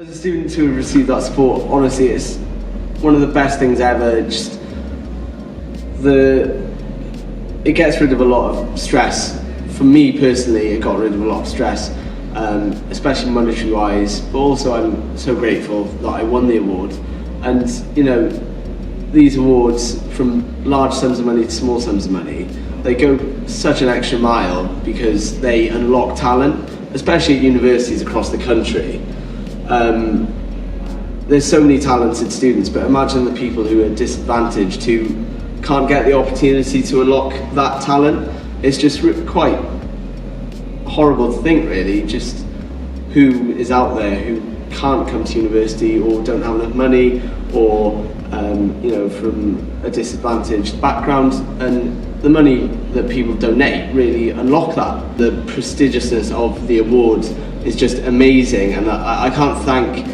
As a student to have received that support, honestly, it's one of the best things ever. It gets rid of a lot of stress. For me personally, it got rid of a lot of stress, especially monetary-wise. But also, I'm so grateful that I won the award. And you know, these awards, from large sums of money to small sums of money, they go such an extra mile because they unlock talent, especially at universities across the country. There's so many talented students, but imagine the people who are disadvantaged, who can't get the opportunity to unlock that talent. It's just quite horrible to think, really, just who is out there who can't come to university or don't have enough money, or you know, from a disadvantaged background, and the money that people donate really unlock that. The prestigiousness of the award is just amazing, and I can't thank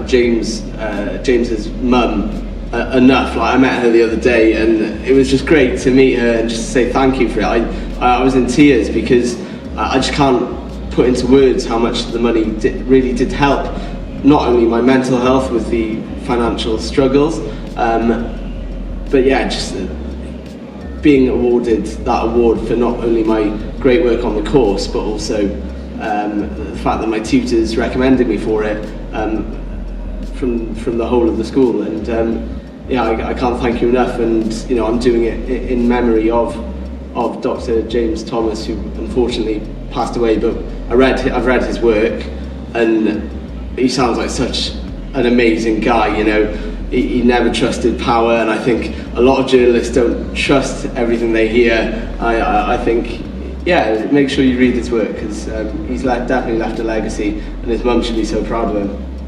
James's mum enough. Like, I met her the other day, and it was just great to meet her and just say thank you for it. I was in tears because I just can't put into words how much the money really did help, not only my mental health with the financial struggles, but yeah, just being awarded that award for not only my great work on the course, but also the fact that my tutors recommended me for it from the whole of the school. And yeah, I can't thank you enough. And you know, I'm doing it in memory of Dr. James Thomas, who unfortunately passed away. But I've read his work, and he sounds like such an amazing guy. You know, he never trusted power, and I think a lot of journalists don't trust everything they hear. I think, yeah, make sure you read his work, because he's definitely left a legacy, and his mum should be so proud of him.